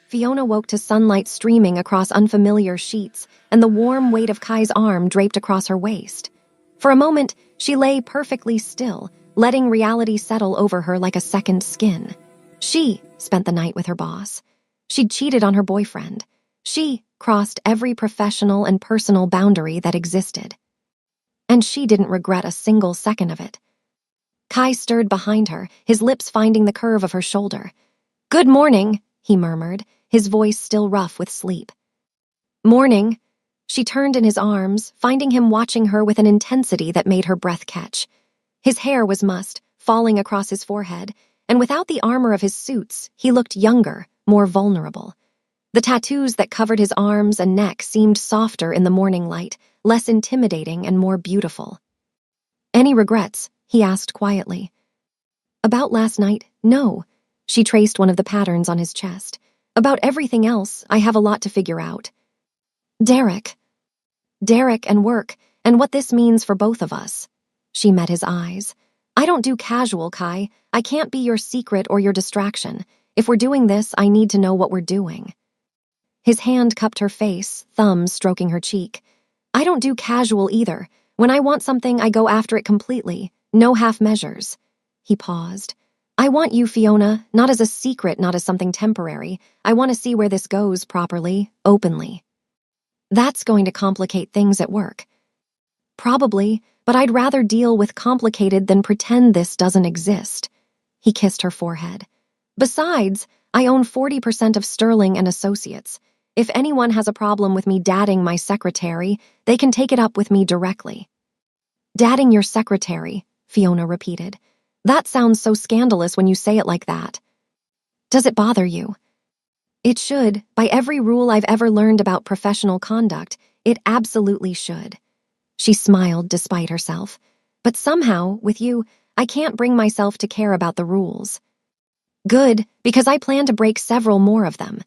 Fiona woke to sunlight streaming across unfamiliar sheets and the warm weight of Kai's arm draped across her waist. For a moment, she lay perfectly still, letting reality settle over her like a second skin. She spent the night with her boss. She'd cheated on her boyfriend. She crossed every professional and personal boundary that existed. And she didn't regret a single second of it. Kai stirred behind her, his lips finding the curve of her shoulder. "Good morning," he murmured, his voice still rough with sleep. "Morning." She turned in his arms, finding him watching her with an intensity that made her breath catch. His hair was mussed, falling across his forehead, and without the armor of his suits, he looked younger, more vulnerable. The tattoos that covered his arms and neck seemed softer in the morning light, less intimidating and more beautiful. "Any regrets?" he asked quietly. "About last night? No." She traced one of the patterns on his chest. "About everything else, I have a lot to figure out. Derek. Derek and work, and what this means for both of us." She met his eyes. "I don't do casual, Kai. I can't be your secret or your distraction. If we're doing this, I need to know what we're doing." His hand cupped her face, thumbs stroking her cheek. "I don't do casual either. When I want something, I go after it completely. No half measures." He paused. "I want you, Fiona, not as a secret, not as something temporary. I want to see where this goes properly, openly." "That's going to complicate things at work." "Probably, but I'd rather deal with complicated than pretend this doesn't exist." He kissed her forehead. "Besides, I own 40% of Sterling and Associates. If anyone has a problem with me dadding my secretary, they can take it up with me directly." "Dadding your secretary," Fiona repeated. "That sounds so scandalous when you say it like that." "Does it bother you?" "It should. By every rule I've ever learned about professional conduct, it absolutely should." She smiled despite herself. "But somehow, with you, I can't bring myself to care about the rules." "Good, because I plan to break several more of them."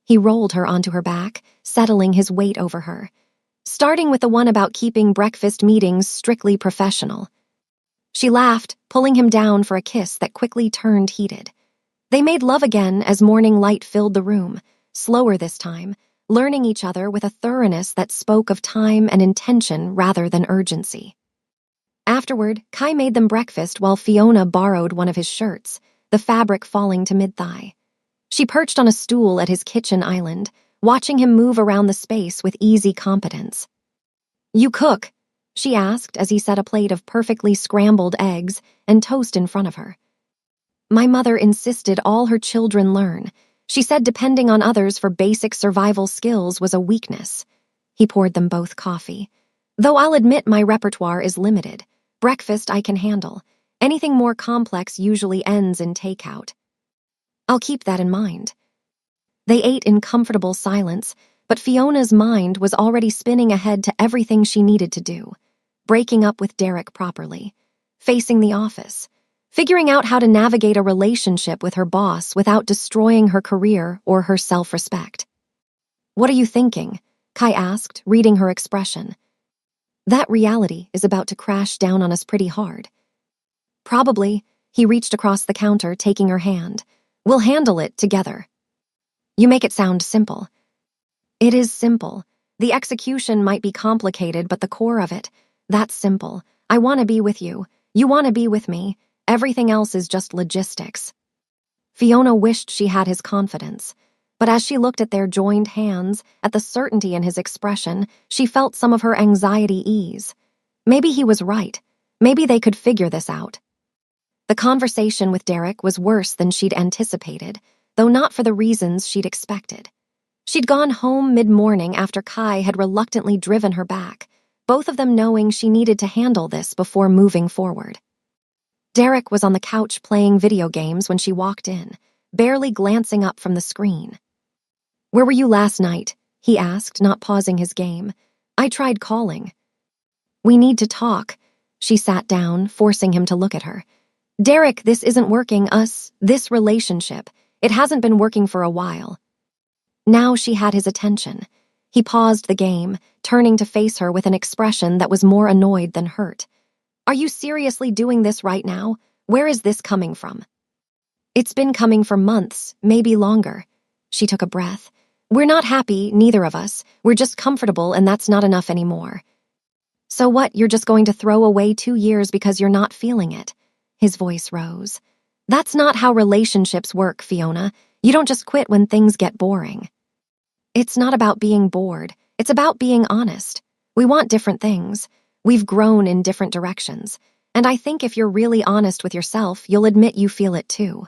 He rolled her onto her back, settling his weight over her. "Starting with the one about keeping breakfast meetings strictly professional." She laughed, pulling him down for a kiss that quickly turned heated. They made love again as morning light filled the room, slower this time, learning each other with a thoroughness that spoke of time and intention rather than urgency. Afterward, Kai made them breakfast while Fiona borrowed one of his shirts, the fabric falling to mid-thigh. She perched on a stool at his kitchen island, watching him move around the space with easy competence. "You cook?" she asked as he set a plate of perfectly scrambled eggs and toast in front of her. "My mother insisted all her children learn. She said depending on others for basic survival skills was a weakness." He poured them both coffee. "Though I'll admit my repertoire is limited. Breakfast I can handle. Anything more complex usually ends in takeout." "I'll keep that in mind." They ate in comfortable silence, but Fiona's mind was already spinning ahead to everything she needed to do. Breaking up with Derek properly. Facing the office. Figuring out how to navigate a relationship with her boss without destroying her career or her self-respect. "What are you thinking?" Kai asked, reading her expression. "That reality is about to crash down on us pretty hard." "Probably." He reached across the counter, taking her hand. "We'll handle it together." "You make it sound simple." "It is simple. The execution might be complicated, but the core of it, that's simple. I want to be with you. You want to be with me. Everything else is just logistics." Fiona wished she had his confidence, but as she looked at their joined hands, at the certainty in his expression, she felt some of her anxiety ease. Maybe he was right. Maybe they could figure this out. The conversation with Derek was worse than she'd anticipated, though not for the reasons she'd expected. She'd gone home mid-morning after Kai had reluctantly driven her back, both of them knowing she needed to handle this before moving forward. Derek was on the couch playing video games when she walked in, barely glancing up from the screen. "Where were you last night?" he asked, not pausing his game. "I tried calling." "We need to talk." She sat down, forcing him to look at her. "Derek, this isn't working, this relationship. It hasn't been working for a while." Now she had his attention. He paused the game, turning to face her with an expression that was more annoyed than hurt. "Are you seriously doing this right now? Where is this coming from?" "It's been coming for months, maybe longer." She took a breath. We're not happy, neither of us. We're just comfortable, and that's not enough anymore. So what, you're just going to throw away 2 years because you're not feeling it? His voice rose. That's not how relationships work, Fiona. You don't just quit when things get boring. It's not about being bored. It's about being honest. We want different things. We've grown in different directions. And I think if you're really honest with yourself, you'll admit you feel it too.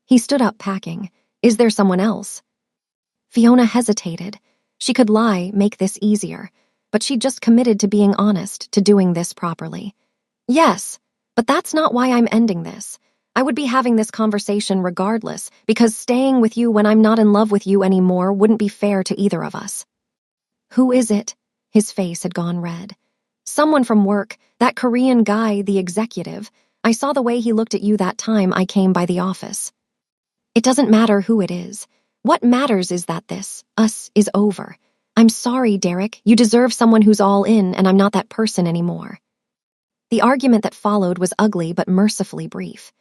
He stood up, packing. Is there someone else? Fiona hesitated. She could lie, make this easier. But she'd just committed to being honest, to doing this properly. Yes, but that's not why I'm ending this. I would be having this conversation regardless, because staying with you when I'm not in love with you anymore wouldn't be fair to either of us. Who is it? His face had gone red. Someone from work, that Korean guy, the executive. I saw the way he looked at you that time I came by the office. It doesn't matter who it is. What matters is that us, is over. I'm sorry, Derek. You deserve someone who's all in, and I'm not that person anymore. The argument that followed was ugly but mercifully brief.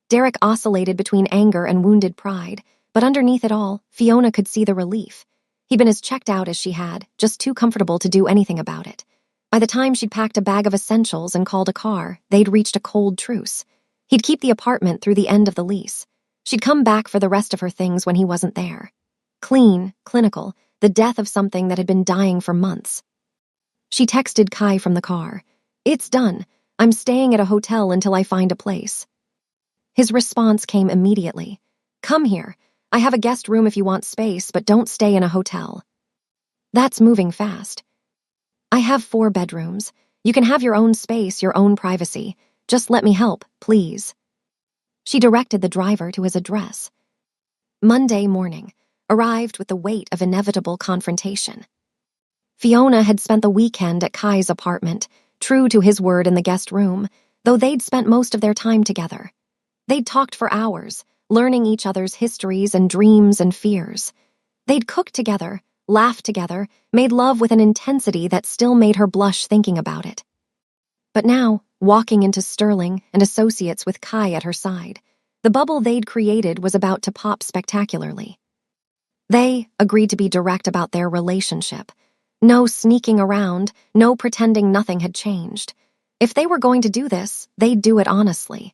Derek oscillated between anger and wounded pride, but underneath it all, Fiona could see the relief. He'd been as checked out as she had, just too comfortable to do anything about it. By the time she'd packed a bag of essentials and called a car, they'd reached a cold truce. He'd keep the apartment through the end of the lease. She'd come back for the rest of her things when he wasn't there. Clean, clinical, the death of something that had been dying for months. She texted Kai from the car. It's done. I'm staying at a hotel until I find a place. His response came immediately. Come here. I have a guest room if you want space, but don't stay in a hotel. That's moving fast. I have 4 bedrooms. You can have your own space, your own privacy. Just let me help, please. She directed the driver to his address. Monday morning arrived with the weight of inevitable confrontation. Fiona had spent the weekend at Kai's apartment, true to his word in the guest room, though they'd spent most of their time together. They'd talked for hours, learning each other's histories and dreams and fears. They'd cooked together, laughed together, made love with an intensity that still made her blush thinking about it. But now, walking into Sterling and associates with Kai at her side, the bubble they'd created was about to pop spectacularly. They agreed to be direct about their relationship. No sneaking around, no pretending nothing had changed. If they were going to do this, they'd do it honestly.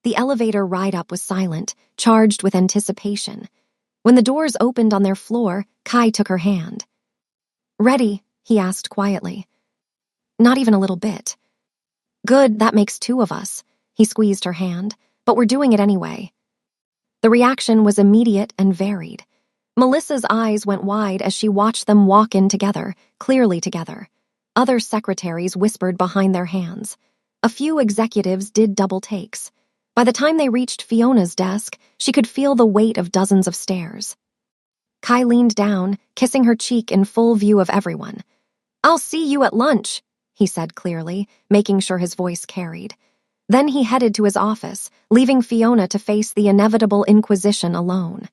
The elevator ride-up was silent, charged with anticipation. When the doors opened on their floor, Kai took her hand. Ready? He asked quietly. Not even a little bit. Good, that makes 2 of us. He squeezed her hand. But we're doing it anyway. The reaction was immediate and varied. Melissa's eyes went wide as she watched them walk in together, clearly together. Other secretaries whispered behind their hands. A few executives did double takes. By the time they reached Fiona's desk, she could feel the weight of dozens of stares. Kai leaned down, kissing her cheek in full view of everyone. I'll see you at lunch, he said clearly, making sure his voice carried. Then he headed to his office, leaving Fiona to face the inevitable inquisition alone.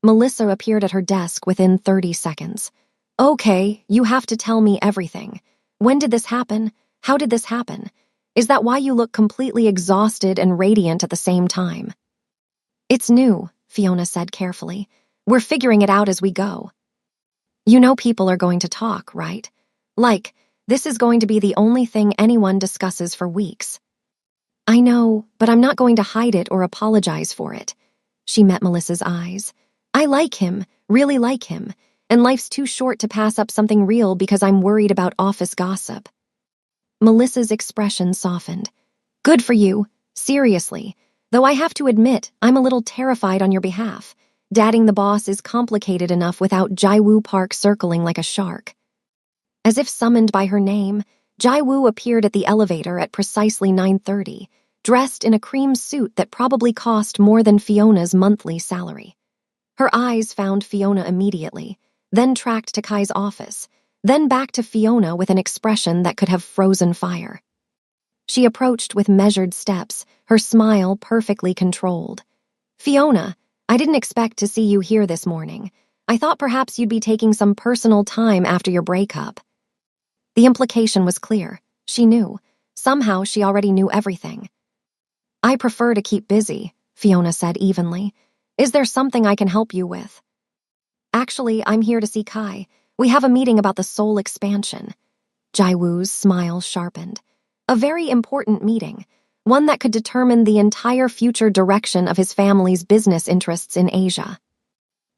Melissa appeared at her desk within 30 seconds. Okay, you have to tell me everything. When did this happen? How did this happen? Is that why you look completely exhausted and radiant at the same time? It's new, Fiona said carefully. We're figuring it out as we go. You know people are going to talk, right? Like, this is going to be the only thing anyone discusses for weeks. I know, but I'm not going to hide it or apologize for it. She met Melissa's eyes. I like him, really like him, and life's too short to pass up something real because I'm worried about office gossip. Melissa's expression softened. Good for you, seriously. Though I have to admit, I'm a little terrified on your behalf. Dadding the boss is complicated enough without Jaiwoo Park circling like a shark. As if summoned by her name, Jaiwoo appeared at the elevator at precisely 9:30, dressed in a cream suit that probably cost more than Fiona's monthly salary. Her eyes found Fiona immediately, then tracked to Kai's office, then back to Fiona with an expression that could have frozen fire. She approached with measured steps, her smile perfectly controlled. Fiona, I didn't expect to see you here this morning. I thought perhaps you'd be taking some personal time after your breakup. The implication was clear. She knew. Somehow she already knew everything. I prefer to keep busy, Fiona said evenly. Is there something I can help you with? Actually, I'm here to see Kai. We have a meeting about the soul expansion. Jaiwoo's smile sharpened. A very important meeting, one that could determine the entire future direction of his family's business interests in Asia.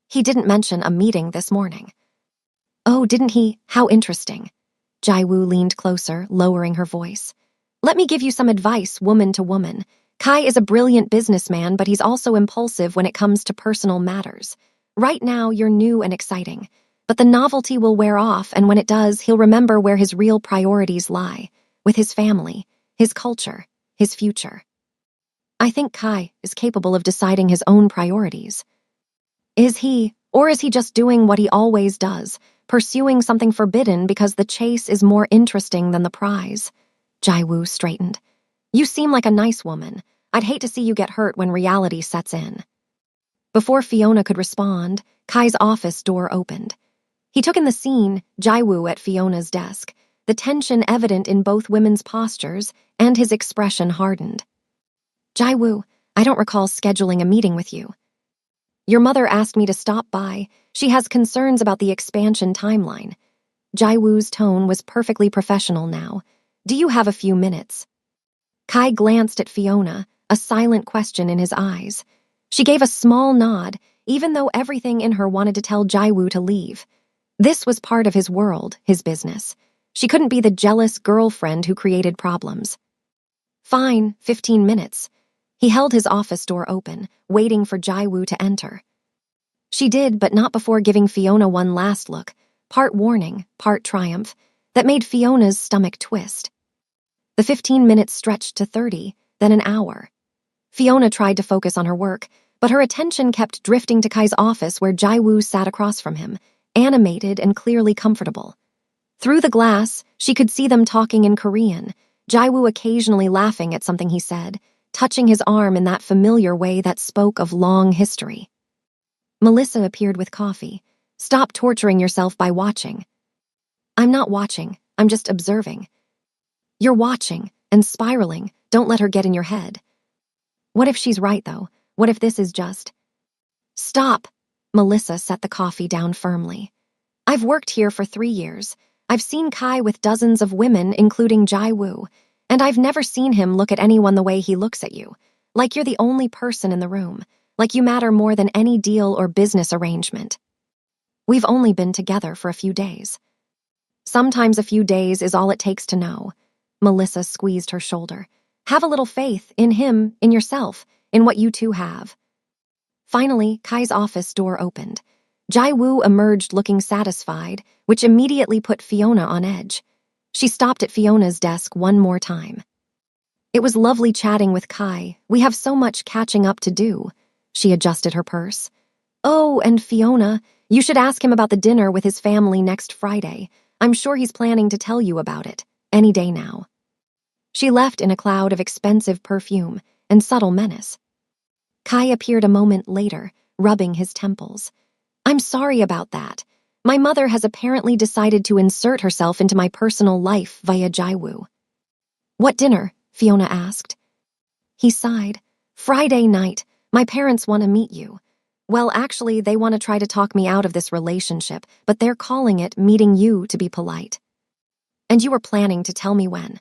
He didn't mention a meeting this morning. Oh, didn't he? How interesting. Jaiwoo leaned closer, lowering her voice. Let me give you some advice, woman to woman. Kai is a brilliant businessman, but he's also impulsive when it comes to personal matters. Right now, you're new and exciting, but the novelty will wear off, and when it does, he'll remember where his real priorities lie, with his family, his culture, his future. I think Kai is capable of deciding his own priorities. Is he, or is he just doing what he always does, pursuing something forbidden because the chase is more interesting than the prize? Jaiwoo straightened. You seem like a nice woman. I'd hate to see you get hurt when reality sets in. Before Fiona could respond, Kai's office door opened. He took in the scene, Jaiwoo at Fiona's desk, the tension evident in both women's postures, and his expression hardened. Jaiwoo, I don't recall scheduling a meeting with you. Your mother asked me to stop by. She has concerns about the expansion timeline. Jaiwoo's tone was perfectly professional now. Do you have a few minutes? Kai glanced at Fiona, a silent question in his eyes. She gave a small nod, even though everything in her wanted to tell Jaiwoo to leave. This was part of his world, his business. She couldn't be the jealous girlfriend who created problems. Fine, 15 minutes. He held his office door open, waiting for Jaiwoo to enter. She did, but not before giving Fiona one last look, part warning, part triumph, that made Fiona's stomach twist. The 15 minutes stretched to 30, then an hour. Fiona tried to focus on her work, but her attention kept drifting to Kai's office where Jaiwoo sat across from him, animated and clearly comfortable. Through the glass, she could see them talking in Korean, Jaiwoo occasionally laughing at something he said, touching his arm in that familiar way that spoke of long history. Melissa appeared with coffee. Stop torturing yourself by watching. I'm not watching, I'm just observing. You're watching and spiraling, don't let her get in your head. What if she's right, though? What if this is just... Stop! Melissa set the coffee down firmly. I've worked here for 3 years. I've seen Kai with dozens of women, including Jaiwoo, and I've never seen him look at anyone the way he looks at you, like you're the only person in the room, like you matter more than any deal or business arrangement. We've only been together for a few days. Sometimes a few days is all it takes to know. Melissa squeezed her shoulder. Have a little faith in him, in yourself, in what you two have. Finally, Kai's office door opened. Jaiwoo emerged looking satisfied, which immediately put Fiona on edge. She stopped at Fiona's desk one more time. It was lovely chatting with Kai. We have so much catching up to do. She adjusted her purse. Oh, and Fiona, you should ask him about the dinner with his family next Friday. I'm sure he's planning to tell you about it, any day now. She left in a cloud of expensive perfume and subtle menace. Kai appeared a moment later, rubbing his temples. I'm sorry about that. My mother has apparently decided to insert herself into my personal life via Jaiwoo. What dinner? Fiona asked. He sighed. Friday night. My parents want to meet you. Well, actually, they want to try to talk me out of this relationship, but they're calling it meeting you to be polite. And you were planning to tell me when?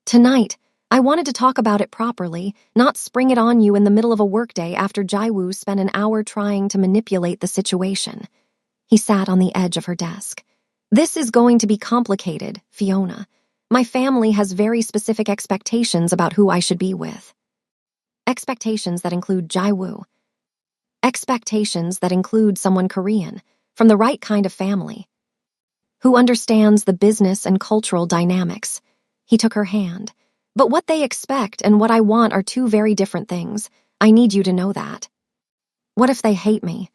Tonight. I wanted to talk about it properly, not spring it on you in the middle of a workday after Jaiwoo spent an hour trying to manipulate the situation. He sat on the edge of her desk. This is going to be complicated, Fiona. My family has very specific expectations about who I should be with. Expectations that include Jaiwoo. Expectations that include someone Korean, from the right kind of family, who understands the business and cultural dynamics. He took her hand. But what they expect and what I want are two very different things. I need you to know that. What if they hate me?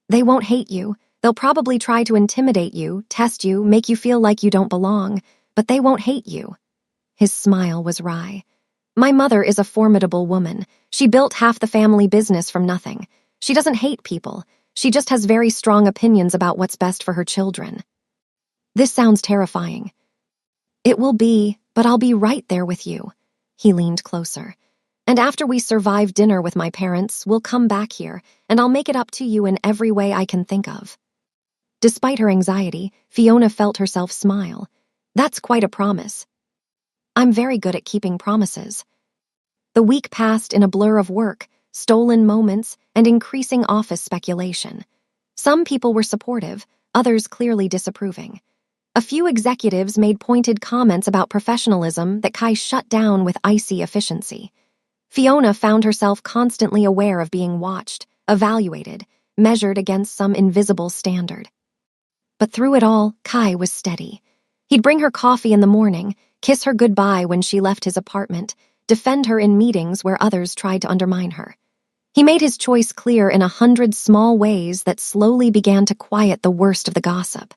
They won't hate you. They'll probably try to intimidate you, test you, make you feel like you don't belong, but they won't hate you. His smile was wry. My mother is a formidable woman. She built half the family business from nothing. She doesn't hate people. She just has very strong opinions about what's best for her children. This sounds terrifying. It will be, but I'll be right there with you. He leaned closer. And after we survive dinner with my parents, we'll come back here, and I'll make it up to you in every way I can think of. Despite her anxiety, Fiona felt herself smile. That's quite a promise. I'm very good at keeping promises. The week passed in a blur of work, stolen moments, and increasing office speculation. Some people were supportive, others clearly disapproving. A few executives made pointed comments about professionalism that Kai shut down with icy efficiency. Fiona found herself constantly aware of being watched, evaluated, measured against some invisible standard. But through it all, Kai was steady. He'd bring her coffee in the morning, kiss her goodbye when she left his apartment, defend her in meetings where others tried to undermine her. He made his choice clear in 100 small ways that slowly began to quiet the worst of the gossip.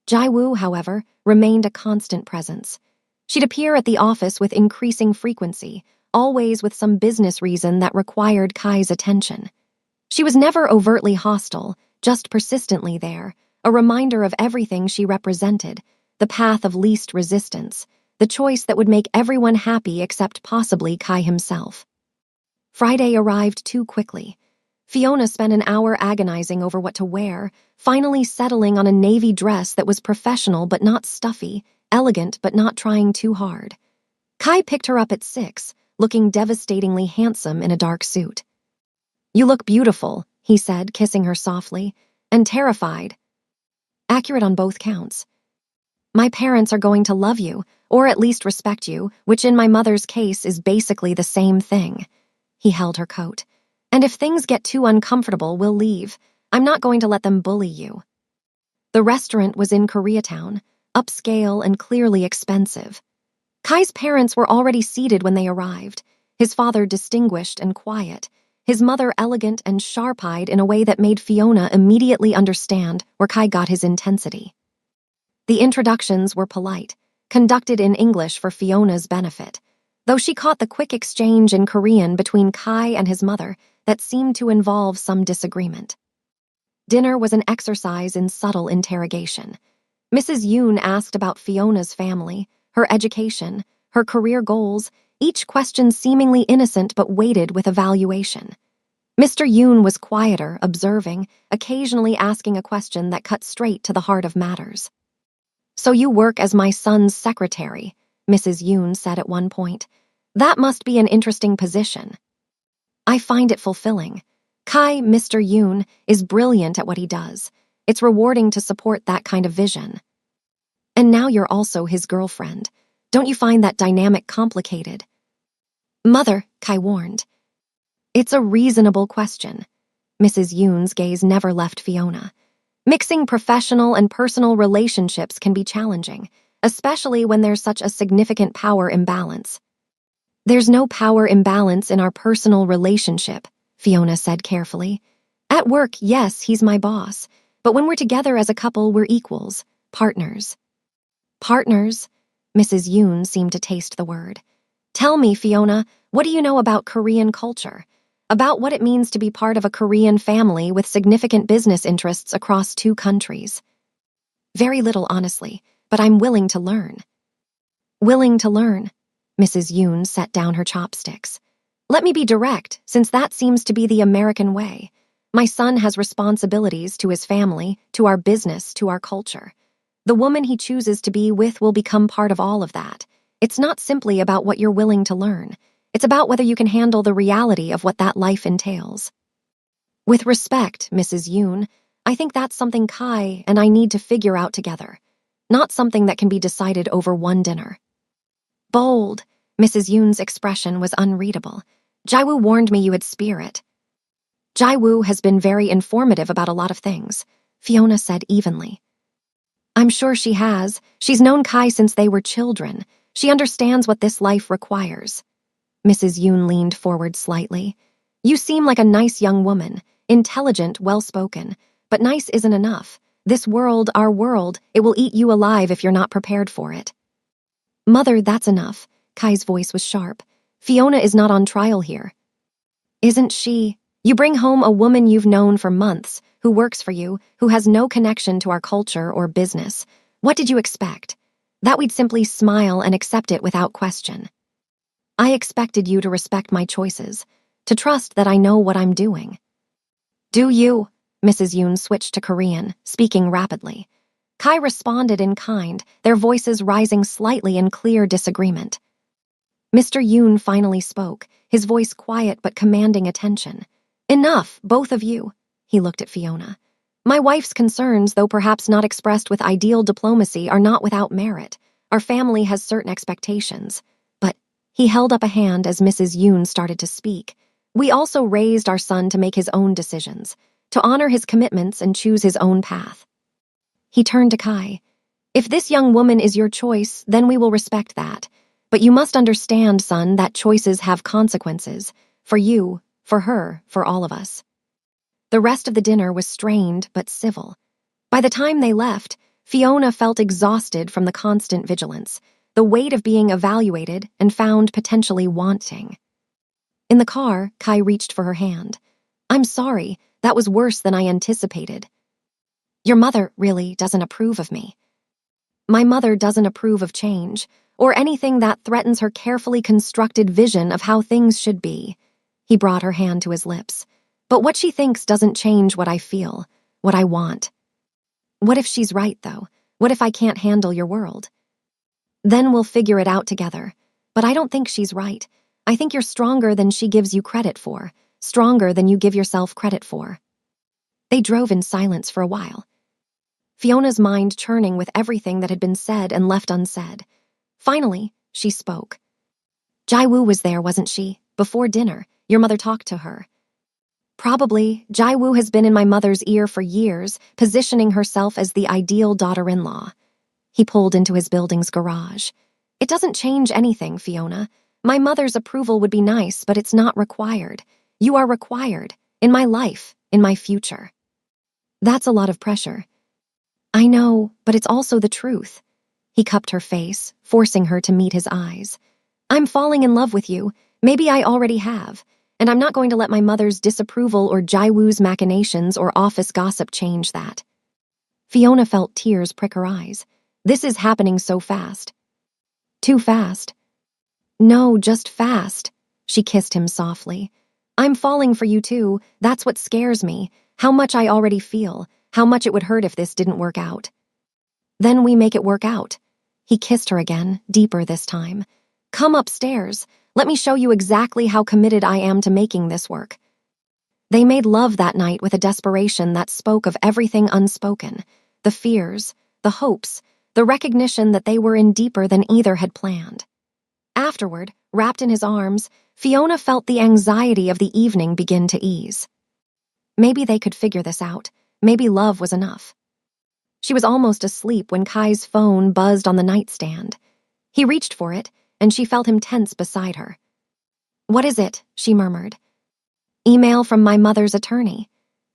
Jaiwoo, however, remained a constant presence. She'd appear at the office with increasing frequency, always with some business reason that required Kai's attention. She was never overtly hostile, just persistently there, a reminder of everything she represented, the path of least resistance, the choice that would make everyone happy except possibly Kai himself. Friday arrived too quickly. Fiona spent an hour agonizing over what to wear, finally settling on a navy dress that was professional but not stuffy, elegant but not trying too hard. Kai picked her up at 6, looking devastatingly handsome in a dark suit. "You look beautiful," he said, kissing her softly, "and terrified." Accurate on both counts. "My parents are going to love you, or at least respect you, which in my mother's case is basically the same thing." He held her coat. "And if things get too uncomfortable, we'll leave. I'm not going to let them bully you." The restaurant was in Koreatown, upscale and clearly expensive. Kai's parents were already seated when they arrived, his father distinguished and quiet, his mother elegant and sharp-eyed in a way that made Fiona immediately understand where Kai got his intensity. The introductions were polite, conducted in English for Fiona's benefit, though she caught the quick exchange in Korean between Kai and his mother that seemed to involve some disagreement. Dinner was an exercise in subtle interrogation. Mrs. Yoon asked about Fiona's family, her education, her career goals, each question seemingly innocent but weighted with evaluation. Mr. Yoon was quieter, observing, occasionally asking a question that cut straight to the heart of matters. "So you work as my son's secretary," Mrs. Yoon said at one point. "That must be an interesting position." "I find it fulfilling. Kai, Mr. Yoon, is brilliant at what he does. It's rewarding to support that kind of vision." "And now you're also his girlfriend. Don't you find that dynamic complicated?" "Mother," Kai warned. "It's a reasonable question." Mrs. Yoon's gaze never left Fiona. "Mixing professional and personal relationships can be challenging, especially when there's such a significant power imbalance." "There's no power imbalance in our personal relationship," Fiona said carefully. "At work, yes, he's my boss, but when we're together as a couple, we're equals, partners." "Partners?" Mrs. Yoon seemed to taste the word. "Tell me, Fiona, what do you know about Korean culture? About what it means to be part of a Korean family with significant business interests across 2 countries?" "Very little, honestly, but I'm willing to learn." "Willing to learn?" Mrs. Yoon set down her chopsticks. "Let me be direct, since that seems to be the American way. My son has responsibilities to his family, to our business, to our culture. The woman he chooses to be with will become part of all of that. It's not simply about what you're willing to learn. It's about whether you can handle the reality of what that life entails." "With respect, Mrs. Yoon, I think that's something Kai and I need to figure out together, not something that can be decided over one dinner." "Bold." Mrs. Yoon's expression was unreadable. "Jaiwoo warned me you had spirit." "Jaiwoo has been very informative about a lot of things," Fiona said evenly. "I'm sure she has. She's known Kai since they were children. She understands what this life requires." Mrs. Yoon leaned forward slightly. "You seem like a nice young woman, intelligent, well-spoken. But nice isn't enough. This world, our world, it will eat you alive if you're not prepared for it." "Mother, that's enough." Kai's voice was sharp. "Fiona is not on trial here." "Isn't she? You bring home a woman you've known for months, who works for you, who has no connection to our culture or business. What did you expect? That we'd simply smile and accept it without question?" I expected you to respect my choices, to trust that I know what I'm doing. Do you? Mrs. Yoon switched to Korean, speaking rapidly. Kai responded in kind, their voices rising slightly in clear disagreement. Mr. Yoon finally spoke, his voice quiet but commanding attention. Enough, both of you. He looked at Fiona. My wife's concerns, though perhaps not expressed with ideal diplomacy, are not without merit. Our family has certain expectations. But he held up a hand as Mrs. Yoon started to speak. We also raised our son to make his own decisions, to honor his commitments and choose his own path. He turned to Kai. If this young woman is your choice, then we will respect that. But you must understand, son, that choices have consequences. For you, for her, for all of us. The rest of the dinner was strained but civil. By the time they left, Fiona felt exhausted from the constant vigilance, the weight of being evaluated and found potentially wanting. In the car, Kai reached for her hand. I'm sorry, that was worse than I anticipated. Your mother really doesn't approve of me. My mother doesn't approve of change, or anything that threatens her carefully constructed vision of how things should be. He brought her hand to his lips. But what she thinks doesn't change what I feel, what I want. What if she's right, though? What if I can't handle your world? Then we'll figure it out together. But I don't think she's right. I think you're stronger than she gives you credit for, stronger than you give yourself credit for. They drove in silence for a while. Fiona's mind churning with everything that had been said and left unsaid. Finally, she spoke. Jaiwoo was there, wasn't she? Before dinner, your mother talked to her. Probably, Jaiwoo has been in my mother's ear for years, positioning herself as the ideal daughter-in-law. He pulled into his building's garage. It doesn't change anything, Fiona. My mother's approval would be nice, but it's not required. You are required. In my life, in my future. That's a lot of pressure. I know, but it's also the truth. He cupped her face, forcing her to meet his eyes. I'm falling in love with you. Maybe I already have. And I'm not going to let my mother's disapproval or Jaiwoo's machinations or office gossip change that. Fiona felt tears prick her eyes. This is happening so fast. Too fast. No, just fast. She kissed him softly. I'm falling for you too. That's what scares me. How much I already feel. How much it would hurt if this didn't work out. Then we make it work out. He kissed her again, deeper this time. Come upstairs. Let me show you exactly how committed I am to making this work. They made love that night with a desperation that spoke of everything unspoken. The fears, the hopes, the recognition that they were in deeper than either had planned. Afterward, wrapped in his arms, Fiona felt the anxiety of the evening begin to ease. Maybe they could figure this out. Maybe love was enough. She was almost asleep when Kai's phone buzzed on the nightstand. He reached for it, and she felt him tense beside her. What is it? She murmured. Email from my mother's attorney.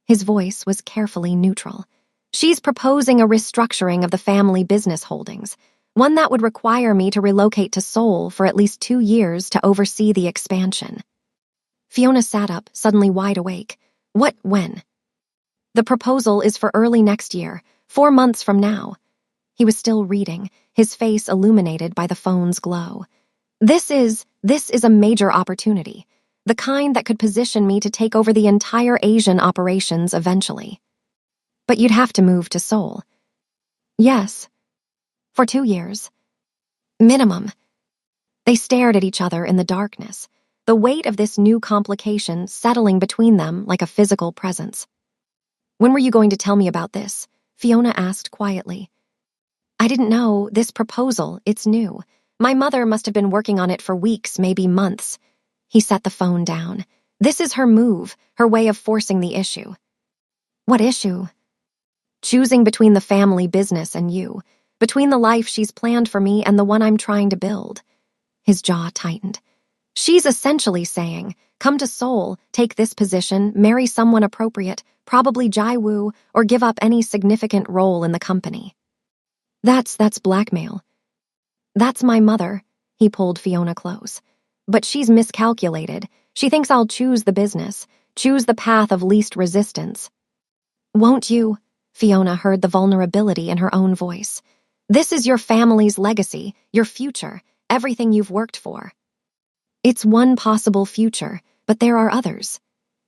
His voice was carefully neutral. She's proposing a restructuring of the family business holdings, one that would require me to relocate to Seoul for at least 2 years to oversee the expansion. Fiona sat up, suddenly wide awake. What, when? The proposal is for early next year, 4 months from now. He was still reading, his face illuminated by the phone's glow. This is a major opportunity, the kind that could position me to take over the entire Asian operations eventually. But you'd have to move to Seoul. Yes. For 2 years. Minimum. They stared at each other in the darkness, the weight of this new complication settling between them like a physical presence. When were you going to tell me about this? Fiona asked quietly. I didn't know. This proposal, it's new. My mother must have been working on it for weeks, maybe months. He set the phone down. This is her move, her way of forcing the issue. What issue? Choosing between the family business and you, between the life she's planned for me and the one I'm trying to build. His jaw tightened. She's essentially saying, come to Seoul, take this position, marry someone appropriate, probably Jaiwoo, or give up any significant role in the company. That's blackmail. That's my mother. He pulled Fiona close. But she's miscalculated. She thinks I'll choose the business, choose the path of least resistance. Won't you? Fiona heard the vulnerability in her own voice. This is your family's legacy, your future, everything you've worked for. It's one possible future, but there are others.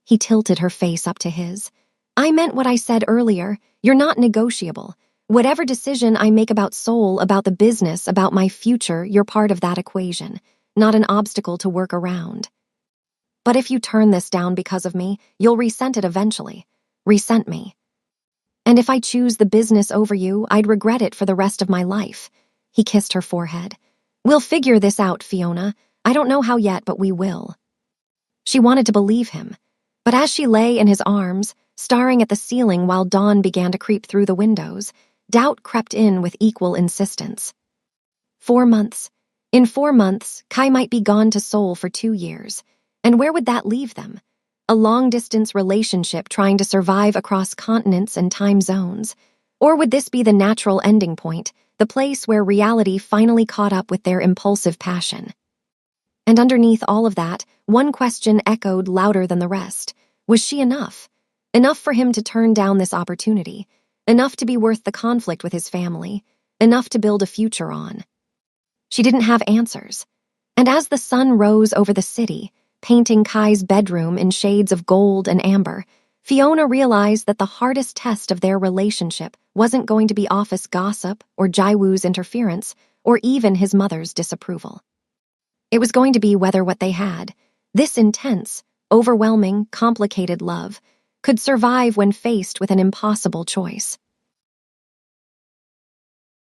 He tilted her face up to his. I meant what I said earlier. You're not negotiable. Whatever decision I make about Seoul, about the business, about my future, you're part of that equation, not an obstacle to work around. But if you turn this down because of me, you'll resent it eventually. Resent me. And if I choose the business over you, I'd regret it for the rest of my life. He kissed her forehead. We'll figure this out, Fiona. I don't know how yet, but we will. She wanted to believe him. But as she lay in his arms, staring at the ceiling while dawn began to creep through the windows, doubt crept in with equal insistence. 4 months. In 4 months, Kai might be gone to Seoul for 2 years. And where would that leave them? A long-distance relationship trying to survive across continents and time zones? Or would this be the natural ending point, the place where reality finally caught up with their impulsive passion? And underneath all of that, one question echoed louder than the rest. Was she enough? Enough for him to turn down this opportunity? Enough to be worth the conflict with his family? Enough to build a future on? She didn't have answers. And as the sun rose over the city, painting Kai's bedroom in shades of gold and amber, Fiona realized that the hardest test of their relationship wasn't going to be office gossip or Jaiwoo's interference or even his mother's disapproval. It was going to be whether what they had, this intense, overwhelming, complicated love, could survive when faced with an impossible choice.